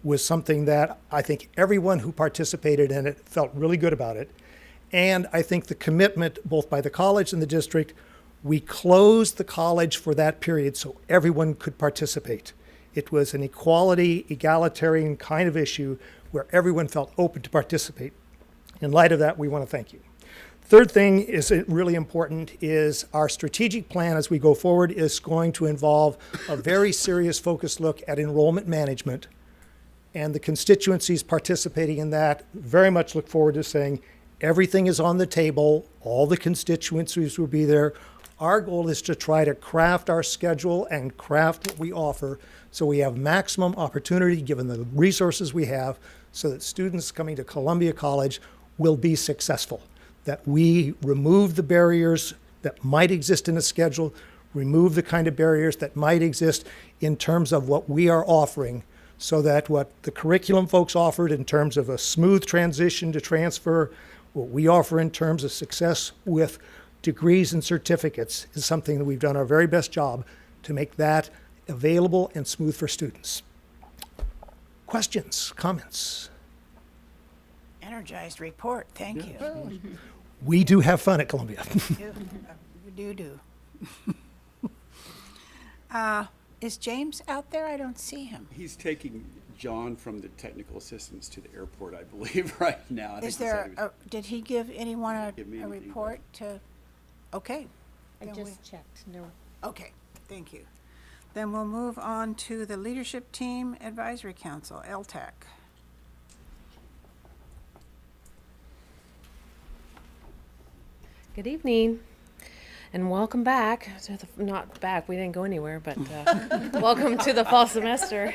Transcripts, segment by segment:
was something that I think everyone who participated in it felt really good about it. And I think the commitment, both by the college and the district, we closed the college for that period so everyone could participate. It was an equality, egalitarian kind of issue where everyone felt open to participate. In light of that, we want to thank you. Third thing is really important is our strategic plan as we go forward is going to involve a very serious focused look at enrollment management. And the constituencies participating in that very much look forward to saying everything is on the table, all the constituencies will be there. Our goal is to try to craft our schedule and craft what we offer so we have maximum opportunity given the resources we have so that students coming to Columbia College will be successful. That we remove the barriers that might exist in a schedule, remove the kind of barriers that might exist in terms of what we are offering so that what the curriculum folks offered in terms of a smooth transition to transfer, what we offer in terms of success with degrees and certificates is something that we've done our very best job to make that available and smooth for students. Questions, comments? Energized report, thank you. We do have fun at Columbia. You do. Is James out there? I don't see him. He's taking John from the technical assistants to the airport, I believe, right now. Is there, did he give anyone Give me a anything, report to, okay. I Then just checked, no. Okay, thank you. Then we'll move on to the Leadership Team Advisory Council, LTAC. Good evening, and welcome back to the, not back, we didn't go anywhere, but welcome to the fall semester.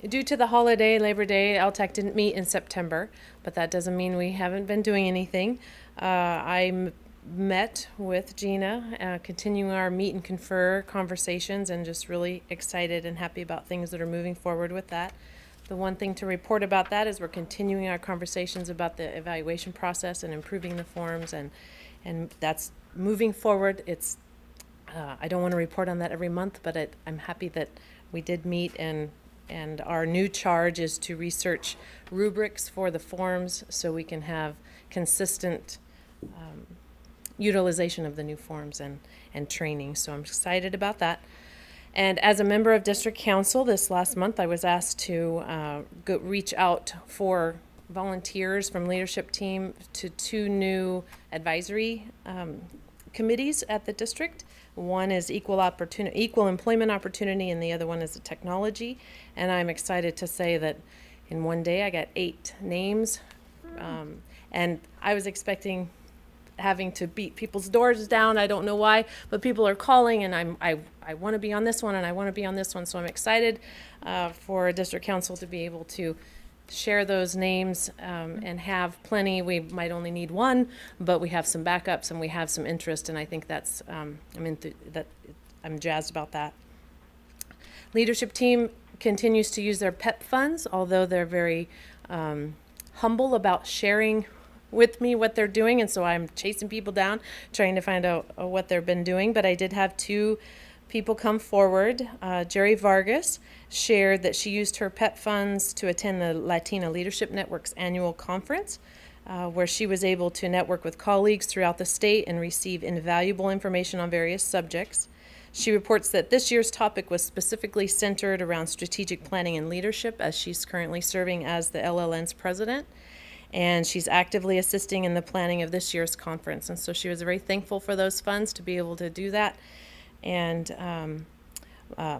Due to the holiday, Labor Day, LTAC didn't meet in September, but that doesn't mean we haven't been doing anything. I met with Gina, continuing our meet and confer conversations, and just really excited and happy about things that are moving forward with that. The one thing to report about that is we're continuing our conversations about the evaluation process and improving the forms, and that's moving forward. It's I don't want to report on that every month, but I'm happy that we did meet, and our new charge is to research rubrics for the forms so we can have consistent utilization of the new forms and training. So I'm excited about that. And as a member of District Council this last month, I was asked to reach out for volunteers from leadership team to 2 new advisory committees at the district. One is equal employment opportunity, and the other one is technology. And I'm excited to say that in one day I got 8 names, and I was expecting having to beat people's doors down. I don't know why, but people are calling, and I want to be on this one, and I want to be on this one. So I'm excited for District Council to be able to share those names and have plenty. We might only need 1, but we have some backups and we have some interest, and I think that's I'm jazzed about that. Leadership team continues to use their PEP funds, although they're very humble about sharing with me what they're doing, and so I'm chasing people down trying to find out what they've been doing. But I did have 2 people come forward. Jerry Vargas shared that she used her PEP funds to attend the Latina Leadership Network's annual conference, where she was able to network with colleagues throughout the state and receive invaluable information on various subjects. She reports that this year's topic was specifically centered around strategic planning and leadership, as she's currently serving as the LLN's president. And she's actively assisting in the planning of this year's conference. And so she was very thankful for those funds to be able to do that. And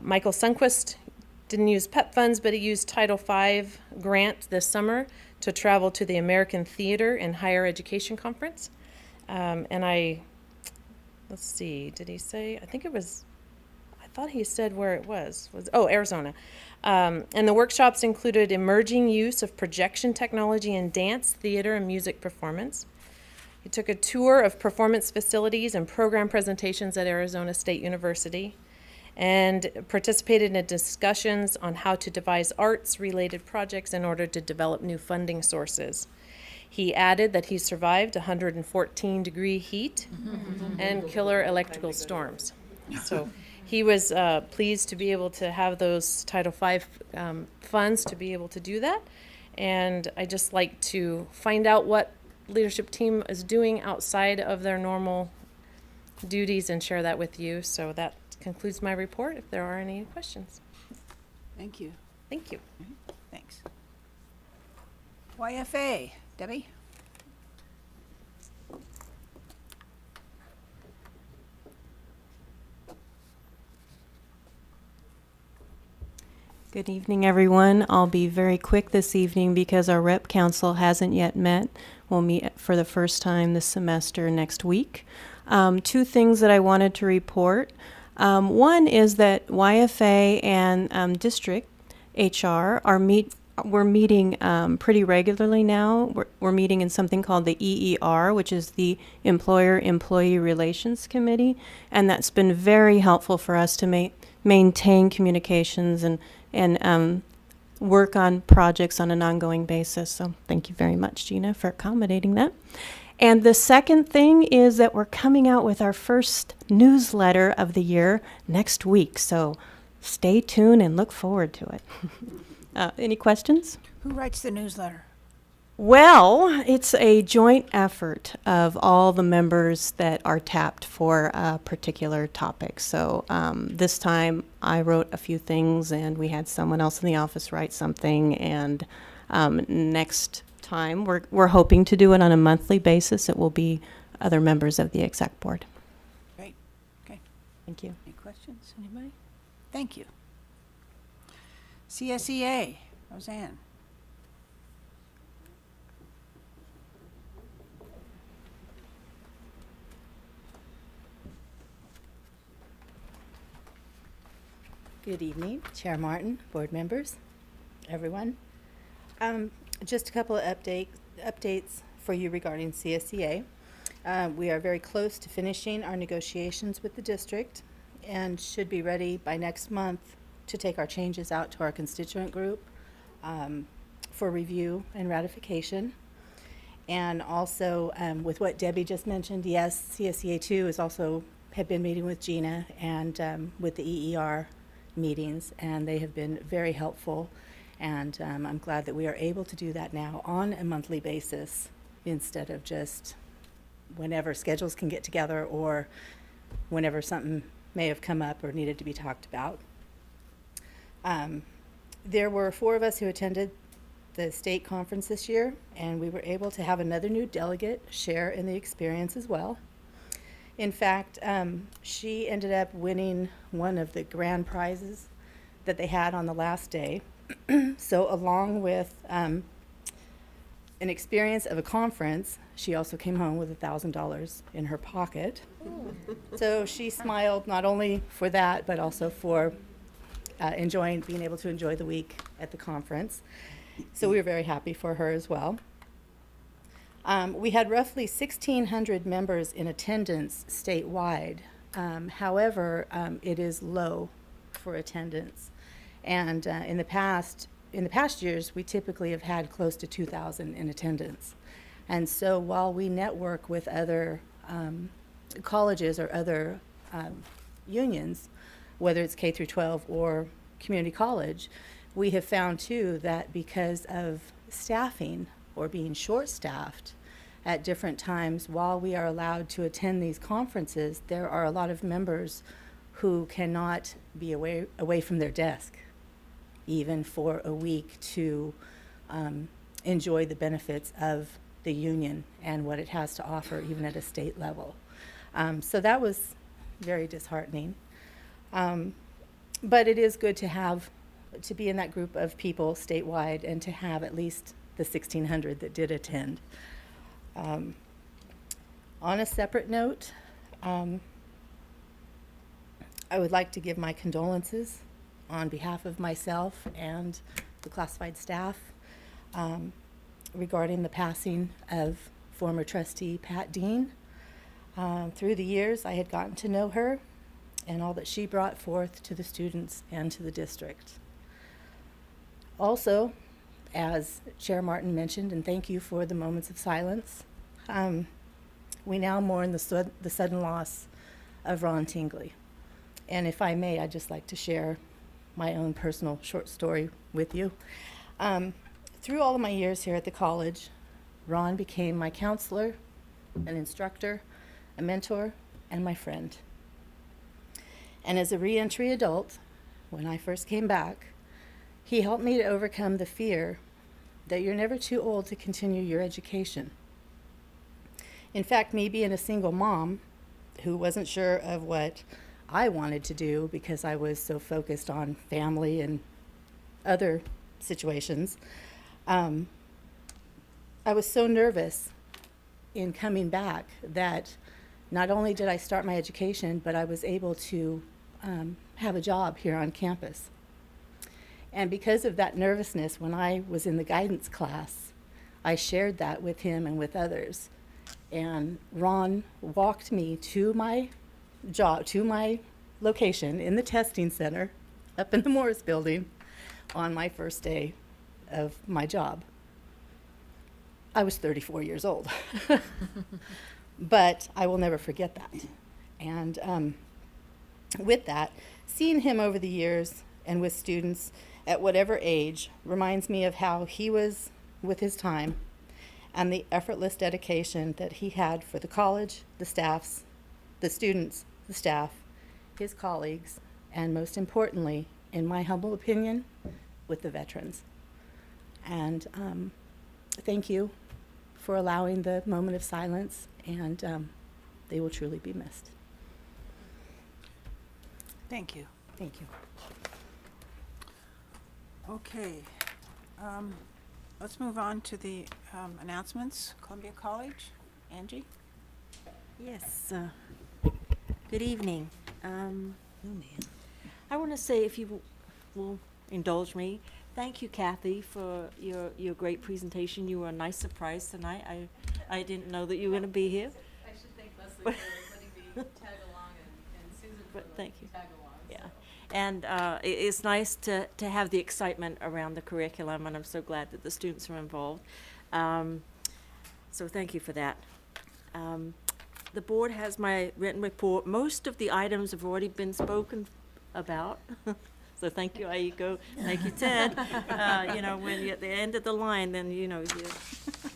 Michael Sundquist didn't use PEP funds, but he used Title V grant this summer to travel to the American Theater and Higher Education Conference. Let's see, did he say, I think it was, I thought he said where it was Arizona. And the workshops included emerging use of projection technology in dance, theater, and music performance. He took a tour of performance facilities and program presentations at Arizona State University and participated in discussions on how to devise arts-related projects in order to develop new funding sources. He added that he survived 114-degree heat and killer electrical storms. So he was pleased to be able to have those Title V funds to be able to do that. And I just like to find out what leadership team is doing outside of their normal duties and share that with you. So that concludes my report, if there are any questions. Thank you. Thank you. Thanks. YFA, Debbie? Good evening, everyone. I'll be very quick this evening because our rep council hasn't yet met. We'll meet for the first time this semester next week. Two things that I wanted to report. One is that YFA and district HR we're meeting pretty regularly now. We're meeting in something called the EER, which is the Employer-Employee Relations Committee, and that's been very helpful for us to maintain communications and work on projects on an ongoing basis. So thank you very much, Gina, for accommodating that. And the second thing is that we're coming out with our first newsletter of the year next week. So stay tuned and look forward to it. Any questions? Who writes the newsletter? Well, it's a joint effort of all the members that are tapped for a particular topic. So this time I wrote a few things and we had someone else in the office write something. And next time we're hoping to do it on a monthly basis. It will be other members of the exec board. Great. Okay. Thank you. Any questions? Anybody? Thank you. CSEA, Roseanne. Good evening, Chair Martin, board members, everyone. Just a couple of updates for you regarding CSEA. We are very close to finishing our negotiations with the district and should be ready by next month to take our changes out to our constituent group for review and ratification. And also with what Debbie just mentioned, yes, CSEA 2 is also have been meeting with Gina and with the EER meetings, and they have been very helpful, and I'm glad that we are able to do that now on a monthly basis instead of just whenever schedules can get together or whenever something may have come up or needed to be talked about. There were 4 of us who attended the state conference this year, and we were able to have another new delegate share in the experience as well. In fact, she ended up winning one of the grand prizes that they had on the last day. So along with an experience of a conference, she also came home with $1,000 in her pocket. So she smiled not only for that, but also for being able to enjoy the week at the conference. So we were very happy for her as well. We had roughly 1,600 members in attendance statewide. However, it is low for attendance. And in the past years, we typically have had close to 2,000 in attendance. And so while we network with other colleges or other unions, whether it's K through 12 or community college, we have found too that because of staffing or being short-staffed at different times, while we are allowed to attend these conferences, there are a lot of members who cannot be away from their desk, even for a week, to enjoy the benefits of the union and what it has to offer, even at a state level. So that was very disheartening. But it is good to be in that group of people statewide and to have at least the 1,600 that did attend. On a separate note, I would like to give my condolences on behalf of myself and the classified staff regarding the passing of former trustee Pat Dean. Through the years, I had gotten to know her and all that she brought forth to the students and to the district. Also, as Chair Martin mentioned, and thank you for the moments of silence, we now mourn the sudden loss of Ron Tingley. And if I may, I'd just like to share my own personal short story with you. Through all of my years here at the college, Ron became my counselor, an instructor, a mentor, and my friend. And as a reentry adult, when I first came back, he helped me to overcome the fear that you're never too old to continue your education. In fact, me being a single mom who wasn't sure of what I wanted to do because I was so focused on family and other situations, I was so nervous in coming back that not only did I start my education, but I was able to have a job here on campus. And because of that nervousness, when I was in the guidance class, I shared that with him and with others. And Ron walked me to my job, to my location in the testing center up in the Morris building on my first day of my job. I was 34 years old, but I will never forget that. And with that, seeing him over the years and with students at whatever age reminds me of how he was with his time and the effortless dedication that he had for the college, the staffs, the students, the staff, his colleagues, and most importantly, in my humble opinion, with the veterans. And thank you for allowing the moment of silence, and they will truly be missed. Thank you. Thank you. Okay. Let's move on to the announcements. Columbia College, Angie? Yes, good evening. I want to say, if you will indulge me, thank you, Kathy, for your great presentation. You were a nice surprise tonight. I didn't know that you were going to be here. I should thank Leslie for letting me tag along and Susan for But the thank you. tag along. Yeah, and it's nice to have the excitement around the curriculum, and I'm so glad that the students are involved. So thank you for that. The board has my written report. Most of the items have already been spoken about. So thank you, Aiko. Thank you, Ted. You know, when you're at the end of the line, then, you know, you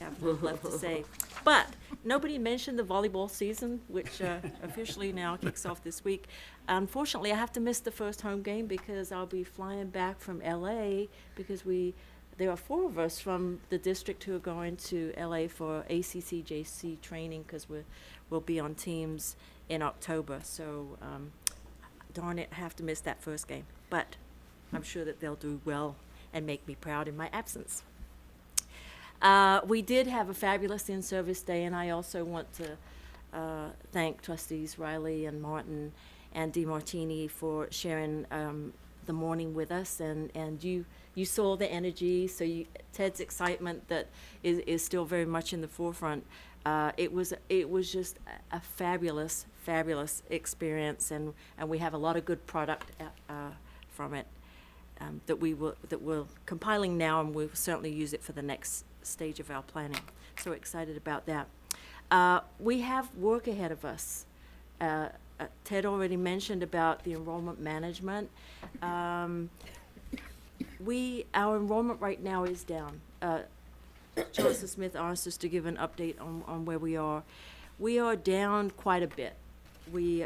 have little left to say. But nobody mentioned the volleyball season, which officially now kicks off this week. Unfortunately, I have to miss the first home game because I'll be flying back from LA because there are 4 of us from the district who are going to LA for ACCJC training because we'll be on teams in October. So darn it, I have to miss that first game. But I'm sure that they'll do well and make me proud in my absence. We did have a fabulous in-service day, and I also want to thank Trustees Riley and Martin and DeMartini for sharing the morning with us, and you saw the energy, so Ted's excitement that is still very much in the forefront. It was just a fabulous experience, and we have a lot of good product from it that we're compiling now, and we'll certainly use it for the next stage of our planning. So excited about that. We have work ahead of us. Ted already mentioned about the enrollment management. Our enrollment right now is down. Joseph Smith asked us to give an update on where we are. We are down quite a bit. We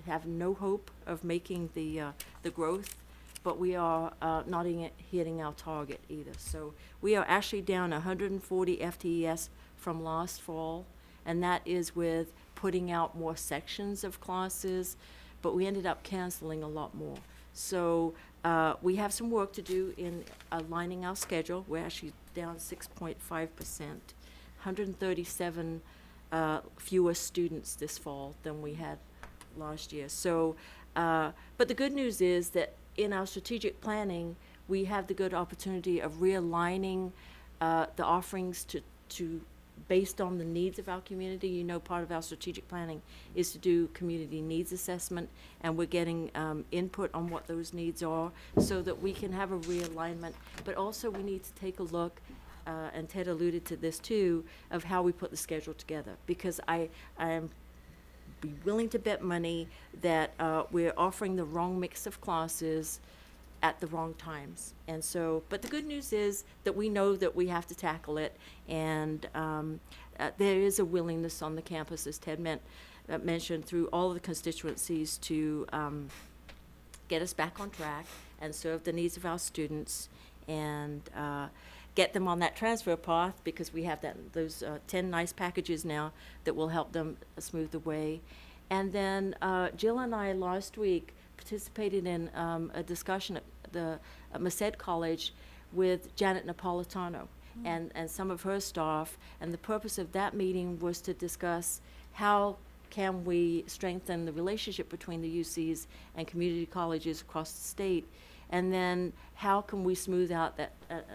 have no hope of making the growth, but we are not hitting our target either. So we are actually down 140 FTES from last fall, and that is with putting out more sections of classes, but we ended up canceling a lot more. So we have some work to do in aligning our schedule. We're actually down 6.5%, 137 fewer students this fall than we had last year. So, but the good news is that in our strategic planning, we have the good opportunity of realigning the offerings to based on the needs of our community. You know, part of our strategic planning is to do community needs assessment, and we're getting input on what those needs are so that we can have a realignment. But also we need to take a look, and Ted alluded to this too, of how we put the schedule together, because I am be willing to bet money that we're offering the wrong mix of classes at the wrong times. And so, but the good news is that we know that we have to tackle it, and there is a willingness on the campus, as Ted mentioned, through all of the constituencies to get us back on track and serve the needs of our students, and get them on that transfer path, because we have those 10 nice packages now that will help them smooth the way. And then Jill and I last week participated in a discussion at the Merced College with Janet Napolitano and some of her staff, and the purpose of that meeting was to discuss how can we strengthen the relationship between the UCs and community colleges across the state, and then how can we smooth out that,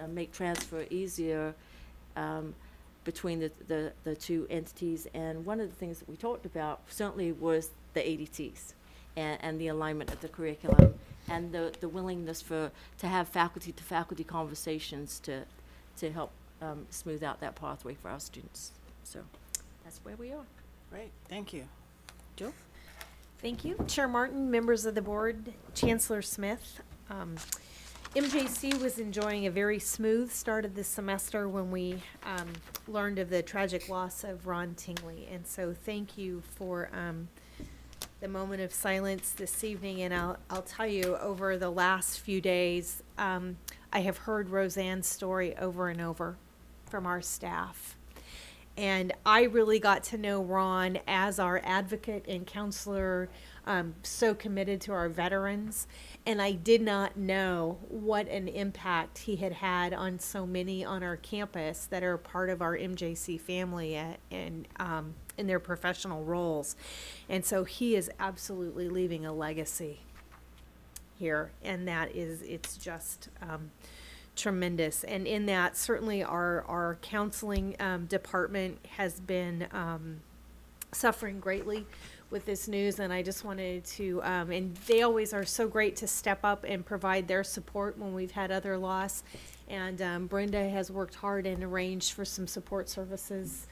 make transfer easier between the two entities. And one of the things that we talked about certainly was the ADTs and the alignment of the curriculum, and the willingness to have faculty-to-faculty conversations to help smooth out that pathway for our students. So that's where we are. Great, thank you. Jill? Thank you. Chair Martin, members of the board, Chancellor Smith. MJC was enjoying a very smooth start of this semester when we learned of the tragic loss of Ron Tingley. And so thank you for the moment of silence this evening. And I'll tell you, over the last few days, I have heard Roseanne's story over and over from our staff. And I really got to know Ron as our advocate and counselor, so committed to our veterans. And I did not know what an impact he had had on so many on our campus that are part of our MJC family and in their professional roles. And so he is absolutely leaving a legacy here. And it's just tremendous. And in that, certainly our counseling department has been suffering greatly with this news, and I just wanted to, and they always are so great to step up and provide their support when we've had other loss. And Brenda has worked hard and arranged for some support services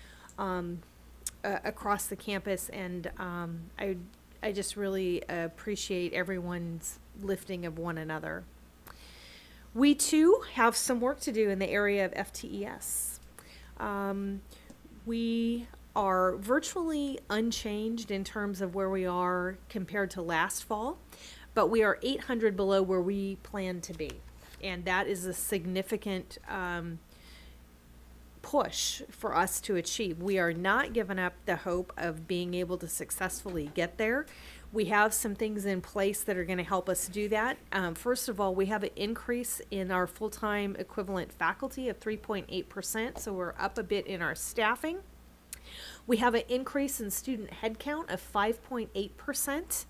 across the campus, and I just really appreciate everyone's lifting of one another. We too have some work to do in the area of FTES. We are virtually unchanged in terms of where we are compared to last fall, but we are 800 below where we plan to be. And that is a significant push for us to achieve. We are not giving up the hope of being able to successfully get there. We have some things in place that are going to help us do that. First of all, we have an increase in our full-time equivalent faculty of 3.8%, so we're up a bit in our staffing. We have an increase in student headcount of 5.8%,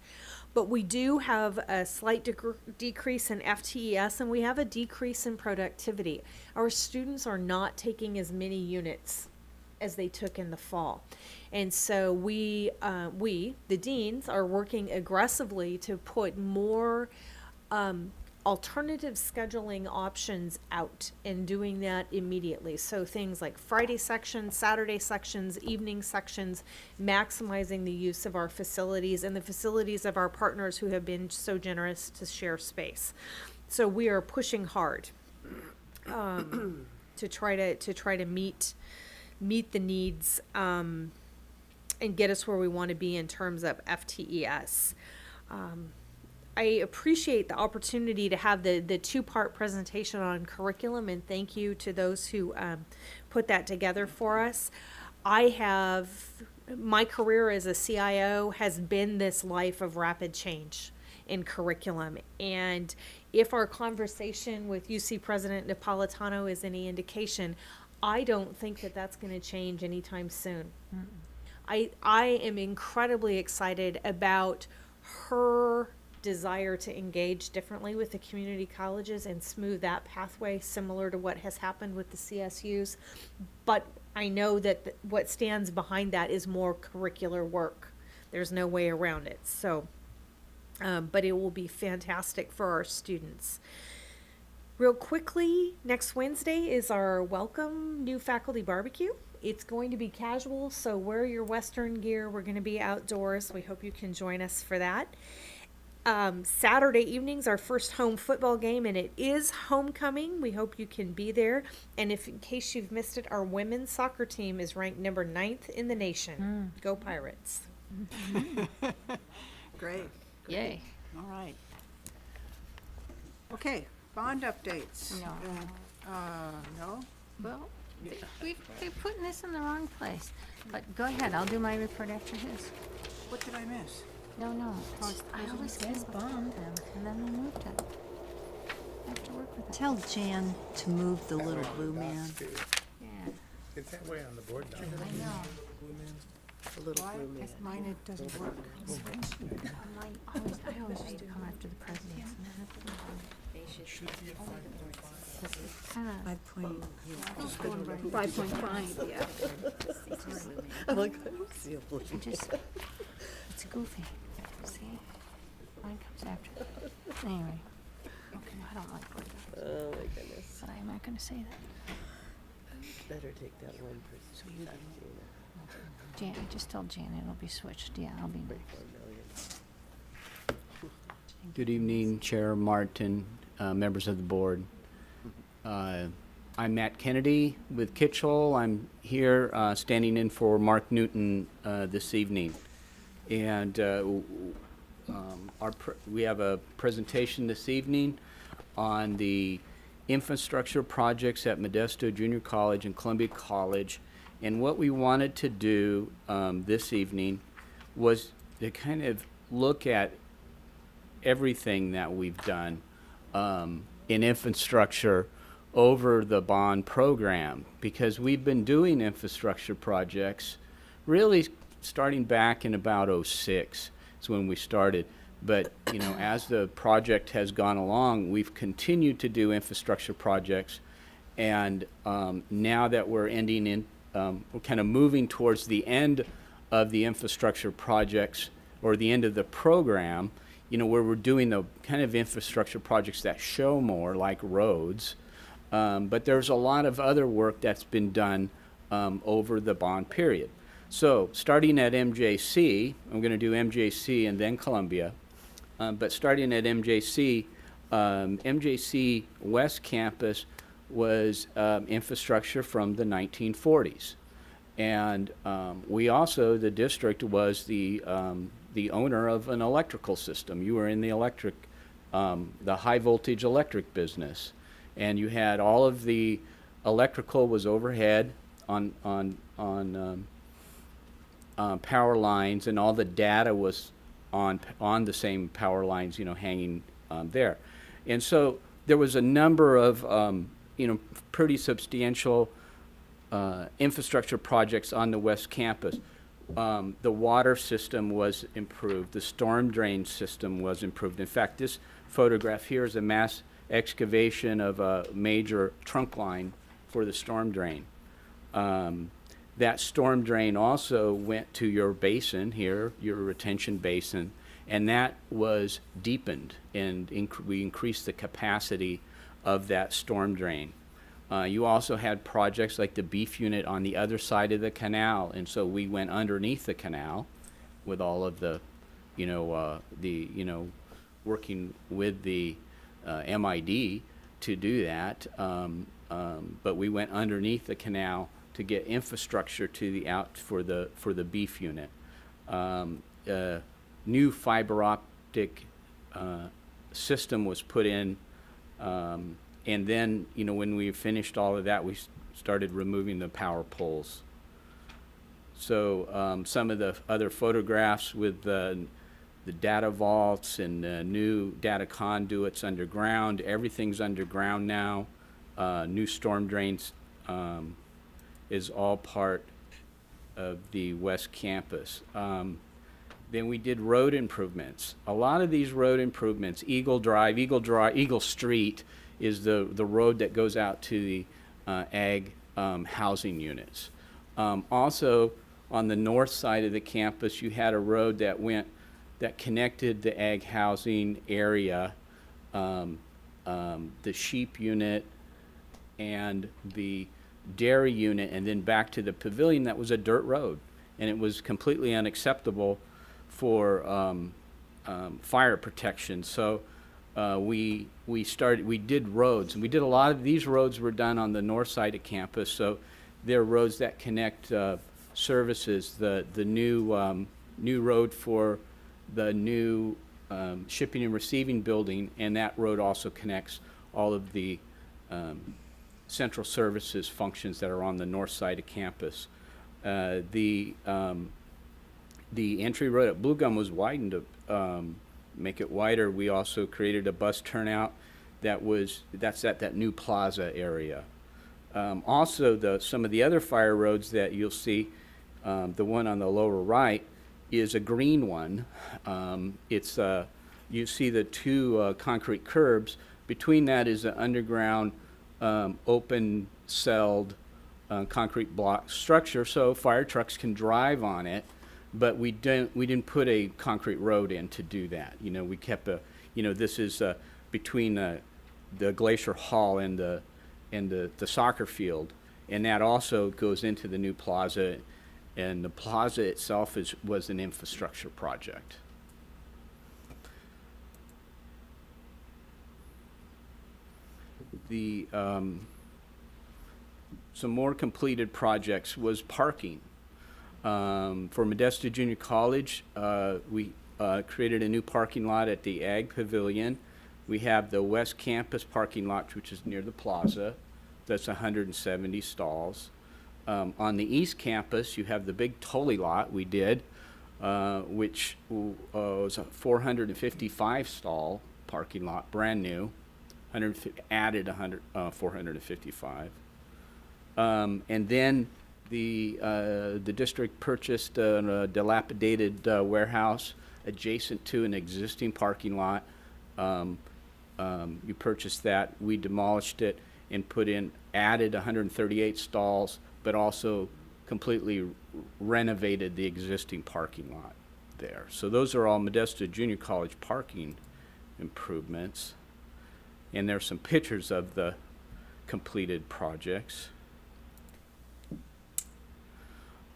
but we do have a slight decrease in FTES, and we have a decrease in productivity. Our students are not taking as many units as they took in the fall. And so we, the deans, are working aggressively to put more alternative scheduling options out, and doing that immediately. So things like Friday sections, Saturday sections, evening sections, maximizing the use of our facilities and the facilities of our partners who have been so generous to share space. So we are pushing hard to try to meet the needs and get us where we want to be in terms of FTES. I appreciate the opportunity to have the two-part presentation on curriculum, and thank you to those who put that together for us. My career as a CIO has been this life of rapid change in curriculum, and if our conversation with UC President Napolitano is any indication, I don't think that that's going to change anytime soon. I am incredibly excited about her desire to engage differently with the community colleges and smooth that pathway, similar to what has happened with the CSUs. But I know that what stands behind that is more curricular work. There's no way around it. So, but it will be fantastic for our students. Real quickly, next Wednesday is our welcome new faculty barbecue It's going to be casual, so wear your Western gear. We're going to be outdoors. We hope you can join us for that. Saturday evening's our first home football game, and it is homecoming. We hope you can be there. And if, in case you've missed it, our women's soccer team is ranked number 9th in the nation. Go Pirates. Great. Yay. All right. Okay, bond updates. No. No? Well, they're putting this in the wrong place. But go ahead, I'll do my report after his. What did I miss? No, I always get bombed and then they moved it. I have to work with it. Tell Jan to move the little blue man. Yeah, It's that way on the board now. I know. The little Why? blue man. Mine, it doesn't work. I always used to come after the presidents and then have to move on. It's kind of, 5.5, yeah. I like, I don't see a blue man. it's goofy. See? Mine comes after. Anyway. I don't like it. Oh my goodness. But I'm not gonna say that. Better take that one person. Back, Gina. I just told Janet it'll be switched. Yeah, I'll be. 34 million. Good evening, Chair Martin, members of the board. I'm Matt Kennedy with Kitchell. I'm here standing in for Mark Newton this evening. And we have a presentation this evening on the infrastructure projects at Modesto Junior College and Columbia College. And what we wanted to do this evening was to kind of look at everything that we've done in infrastructure over the bond program, because we've been doing infrastructure projects really starting back in about '06 is when we started. But you know, as the project has gone along, we've continued to do infrastructure projects, and now that we're ending in, we're kind of moving towards the end of the infrastructure projects, or the end of the program, you know, where we're doing the kind of infrastructure projects that show more, like roads. But there's a lot of other work that's been done over the bond period. So starting at MJC, I'm going to do MJC and then Columbia. But starting at MJC, MJC West Campus was infrastructure from the 1940s. And we also, the district was the owner of an electrical system. You were in the electric, the high voltage electric business. And you had all of the electrical was overhead on power lines, and all the data was on the same power lines, you know, hanging there. And so there was a number of you know, pretty substantial infrastructure projects on the West Campus. The water system was improved. The storm drain system was improved. In fact, this photograph here is a mass excavation of a major trunk line for the storm drain. That storm drain also went to your basin here, your retention basin, and that was deepened, and we increased the capacity of that storm drain. You also had projects like the beef unit on the other side of the canal, and so we went underneath the canal with all of the, you know, working with the MID to do that. But we went underneath the canal to get infrastructure to the for the beef unit. New fiber optic system was put in. And then, you know, when we finished all of that, we started removing the power poles. So some of the other photographs with the data vaults and new data conduits underground, everything's underground now. New storm drains is all part of the West Campus. Then we did road improvements. A lot of these road improvements, Eagle Street, is the road that goes out to the ag housing units. Also, on the north side of the campus, you had a road that connected the ag housing area, the sheep unit, and the dairy unit and then back to the pavilion that was a dirt road. And it was completely unacceptable for fire protection. So we did roads, and we did a lot of these roads were done on the north side of campus. So they're roads that connect services. The new road for the new shipping and receiving building, and that road also connects all of the central services functions that are on the north side of campus. The entry road at Blue Gum was widened to make it wider. We also created a bus turnout that's at that new plaza area. Also, some of the other fire roads that you'll see, the one on the lower right is a green one. You see the two concrete curbs. Between that is an underground open celled concrete block structure, so fire trucks can drive on it. But we didn't put a concrete road in to do that. You know, we kept this is between the Glacier Hall and the soccer field, and that also goes into the new plaza, and the plaza itself was an infrastructure project. Some more completed projects was parking. For Modesto Junior College, we created a new parking lot at the Ag Pavilion. We have the West Campus parking lot, which is near the plaza. That's 170 stalls. On the East Campus, you have the big Tully lot we did, which was a 455 stall parking lot, brand new. Added 455. And then the district purchased a dilapidated warehouse adjacent to an existing parking lot. You purchased that. We demolished it and added 138 stalls, but also completely renovated the existing parking lot there. So those are all Modesto Junior College parking improvements. And there's some pictures of the completed projects.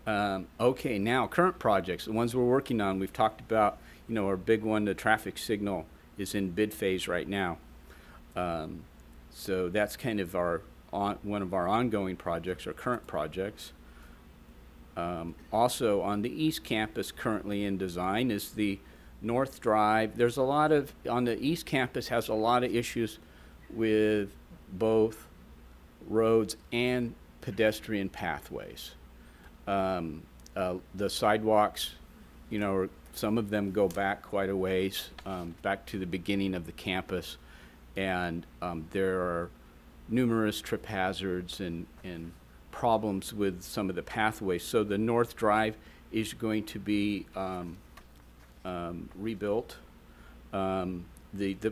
Okay, now current projects, the ones we're working on. We've talked about, our big one, the traffic signal, is in bid phase right now. So that's kind of one of our ongoing projects, or current projects. Also on the East Campus, currently in design, is the North Drive. There's on the East Campus has a lot of issues with both roads and pedestrian pathways. The sidewalks, some of them go back quite a ways, back to the beginning of the campus, and there are numerous trip hazards and problems with some of the pathways. So the North Drive is going to be rebuilt. The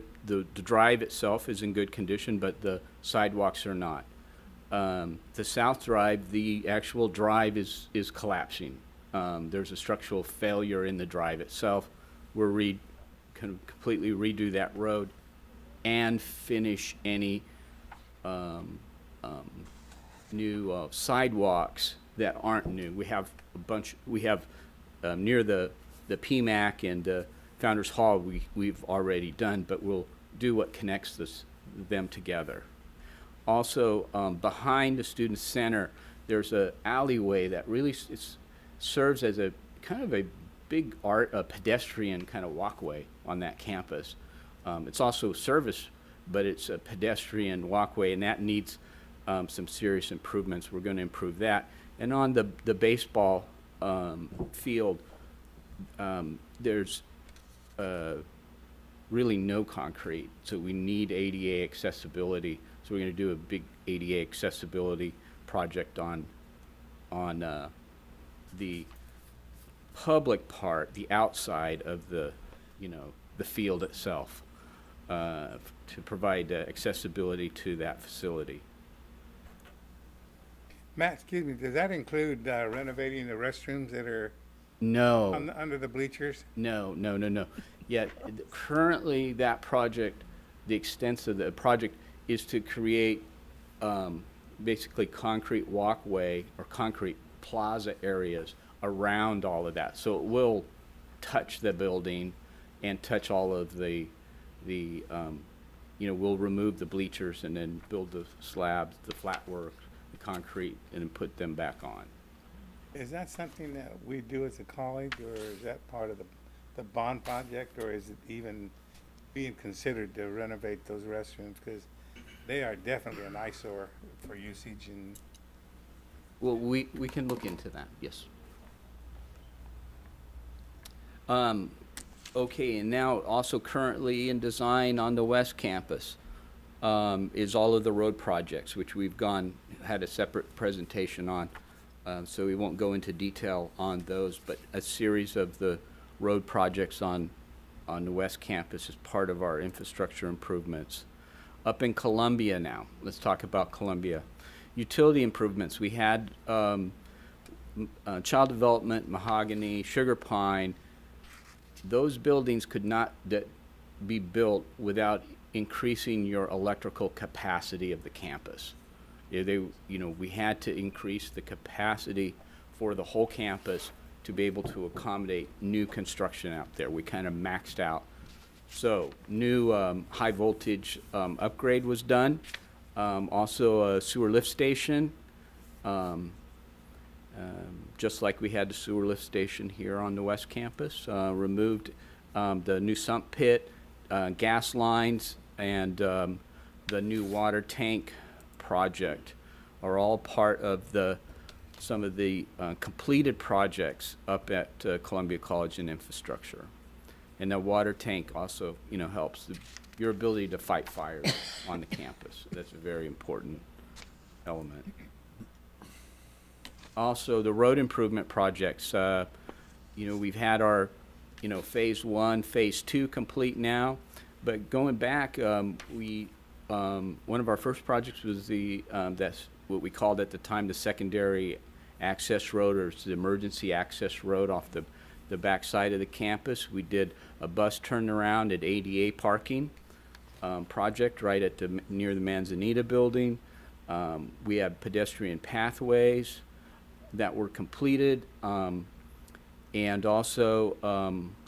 drive itself is in good condition, but the sidewalks are not. The South Drive, the actual drive is collapsing. There's a structural failure in the drive itself. We're completely redo that road and finish any new sidewalks that aren't new. We have a bunch. We have near the PMAC and Founders Hall. We've already done, but we'll do what connects them together. Also, behind the Student Center, there's an alleyway that really serves as a kind of a big pedestrian kind of walkway on that campus. It's also service, but it's a pedestrian walkway, and that needs some serious improvements. We're going to improve that. And on the baseball field, there's really no concrete, so we need ADA accessibility. So we're going to do a big ADA accessibility project on the public part, the outside of the field itself, to provide accessibility to that facility. Matt, excuse me, does that include renovating the restrooms that are under the bleachers? No. Yet currently that project, the extent of the project is to create basically concrete walkway or concrete plaza areas around all of that. So it will touch the building and touch all of the we'll remove the bleachers and then build the slabs, the flat work, the concrete, and then put them back on. Is that something that we do as a college, or is that part of the bond project, or is it even being considered to renovate those restrooms? Because they are definitely an eyesore for usage and. Well, we can look into that, yes. Okay, and now also currently in design on the West Campus is all of the road projects, which we've had a separate presentation on. So we won't go into detail on those, but a series of the road projects on the West Campus is part of our infrastructure improvements. Up in Columbia now, let's talk about Columbia. Utility improvements, we had Child Development, Mahogany, Sugar Pine. Those buildings could not be built without increasing your electrical capacity of the campus. We had to increase the capacity for the whole campus to be able to accommodate new construction out there. We kind of maxed out. So new high voltage upgrade was done. Also a sewer lift station, just like we had the sewer lift station here on the West Campus. Removed the new sump pit, gas lines, and the new water tank project are all part of some of the completed projects up at Columbia College in infrastructure. And the water tank also, helps your ability to fight fires on the campus. That's a very important element. Also, the road improvement projects. We've had our, phase 1, phase 2 complete now. But going back, one of our first projects was that's what we called at the time the secondary access road, or the emergency access road off the back side of the campus. We did a bus turnaround at ADA parking project right at near the Manzanita building. We have pedestrian pathways that were completed, and also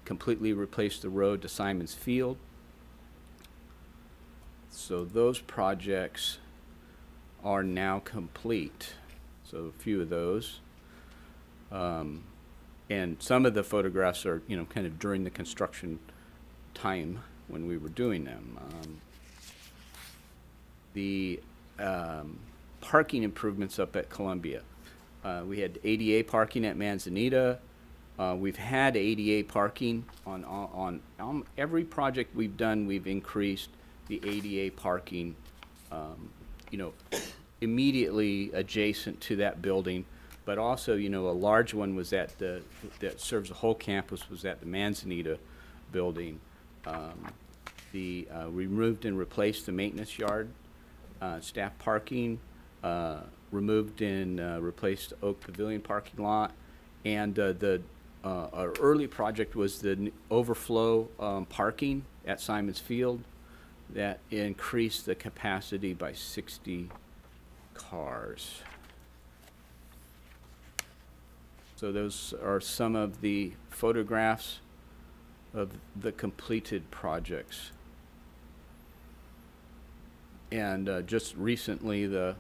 completely replaced the road to Simon's Field. So those projects are now complete. So a few of those. And some of the photographs are, kind of during the construction time when we were doing them. The parking improvements up at Columbia. We had ADA parking at Manzanita. We've had ADA parking on every project we've done. We've increased the ADA parking, immediately adjacent to that building. But also, a large one was that serves the whole campus was at the Manzanita building. We removed and replaced the maintenance yard, staff parking, removed and replaced Oak Pavilion parking lot, and our early project was the overflow parking at Simon's Field that increased the capacity by 60 cars. So those are some of the photographs of the completed projects. And just recently, the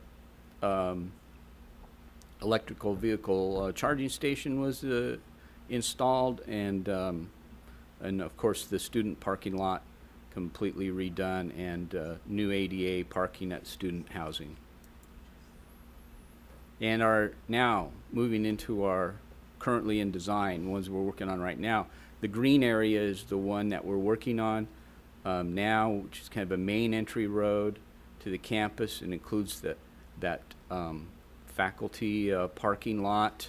electrical vehicle charging station was installed, and of course the student parking lot completely redone, and new ADA parking at student housing. And are now moving into our currently in design ones we're working on right now. The green area is the one that we're working on now, which is kind of a main entry road to the campus, and includes that faculty parking lot.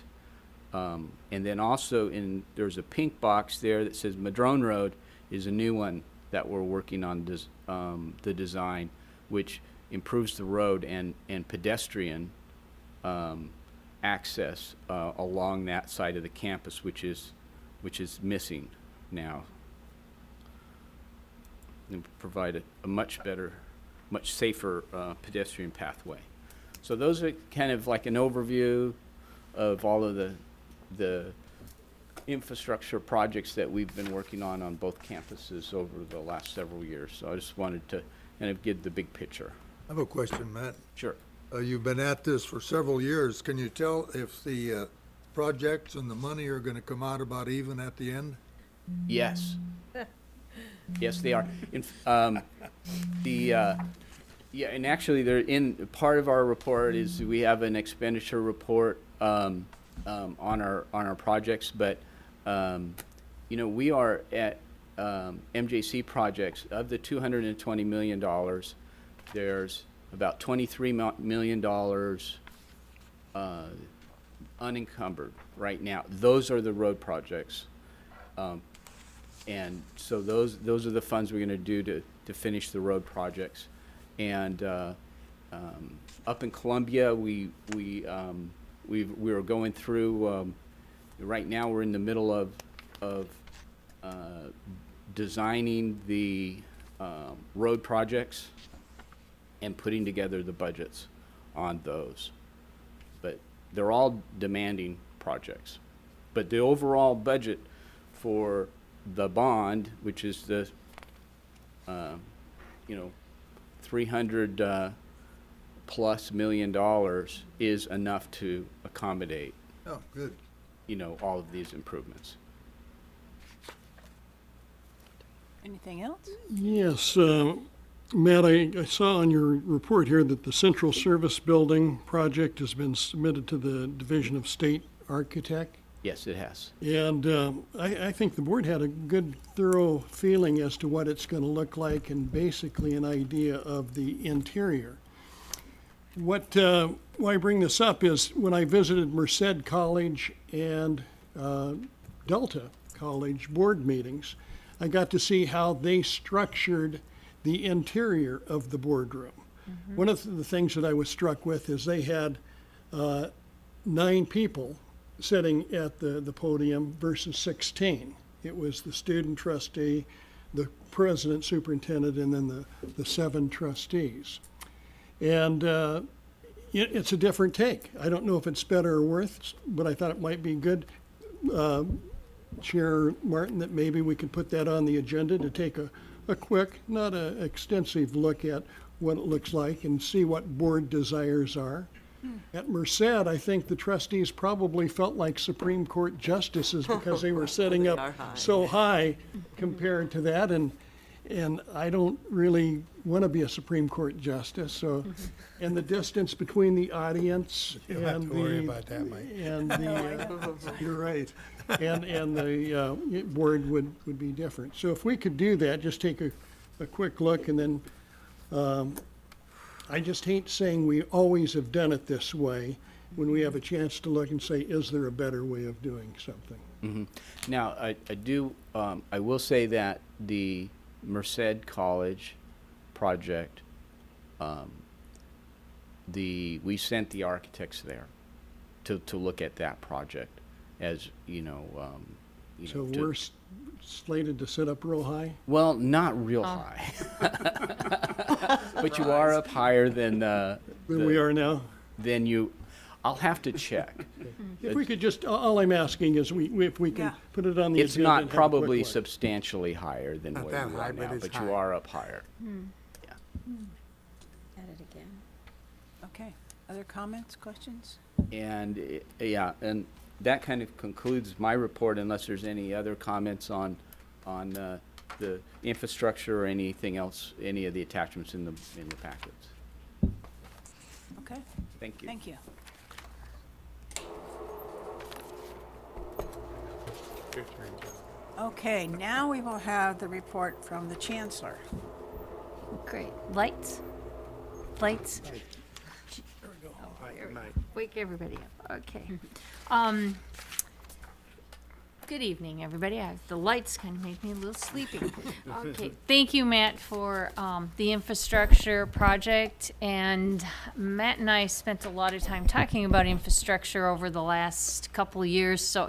And then also there's a pink box there that says Madrone Road is a new one that we're working on the design, which improves the road and pedestrian access along that side of the campus, which is missing now, and provide a much better, much safer pedestrian pathway. So those are kind of like an overview of all of the infrastructure projects that we've been working on both campuses over the last several years. So I just wanted to kind of give the big picture. I have a question, Matt. Sure. You've been at this for several years. Can you tell if the projects and the money are going to come out about even at the end? Yes. Yes, they are. Yeah, and actually, they're in part of our report is we have an expenditure report on our projects, but you know, we are at MJC projects of the $220 million. There's about $23 million unencumbered right now. Those are the road projects. And so those are the funds we're going to do to finish the road projects. And up in Columbia, we were going through. Right now, we're in the middle of designing the road projects and putting together the budgets on those. But they're all demanding projects. But the overall budget for the bond, which is the, you know, $300 plus million is enough to accommodate, Oh, good. you know, all of these improvements. Anything else? Yes, Matt, I saw on your report here that the Central Service Building project has been submitted to the Division of State Architect. Yes, it has. And I think the board had a good, thorough feeling as to what it's going to look like and basically an idea of the interior. Why I bring this up is when I visited Merced College and Delta College board meetings, I got to see how they structured the interior of the boardroom. Mm-hmm. One of the things that I was struck with is they had 9 people sitting at the podium versus 16. It was the student trustee, the president, superintendent, and then the 7 trustees. And it's a different take. I don't know if it's better or worse, but I thought it might be good, Chair Martin, that maybe we could put that on the agenda to take a quick, not an extensive look at what it looks like and see what board desires are. At Merced, I think the trustees probably felt like Supreme Court justices because they were setting up so high compared to that, and I don't really want to be a Supreme Court justice. So, and the distance between the audience You'll have to worry about that, Mike. and the you're right, and the board would be different. So if we could do that, just take a quick look, and then. I just hate saying we always have done it this way when we have a chance to look and say, is there a better way of doing something? Mm-hmm. Now, I will say that the Merced College project, we sent the architects there to look at that project, as you know. So we're slated to sit up real high? Well, not real high. But you are up higher than we are now? Then you, I'll have to check. If we could just, all I'm asking is if we can put it on the agenda. It's not probably substantially higher than Not where that you high, are but now, it's but you high. are up higher. Yeah. At it again. Okay. Other comments, questions? And yeah, and that kind of concludes my report, unless there's any other comments on the infrastructure or anything else, any of the attachments in the packets. Okay. Thank you. Thank you. Okay, now we will have the report from the Chancellor. Great. Lights? Lights? Wake everybody up. Okay. Good evening, everybody. The lights kind of make me a little sleepy. Okay. Thank you, Matt, for the infrastructure project. And Matt and I spent a lot of time talking about infrastructure over the last couple of years. So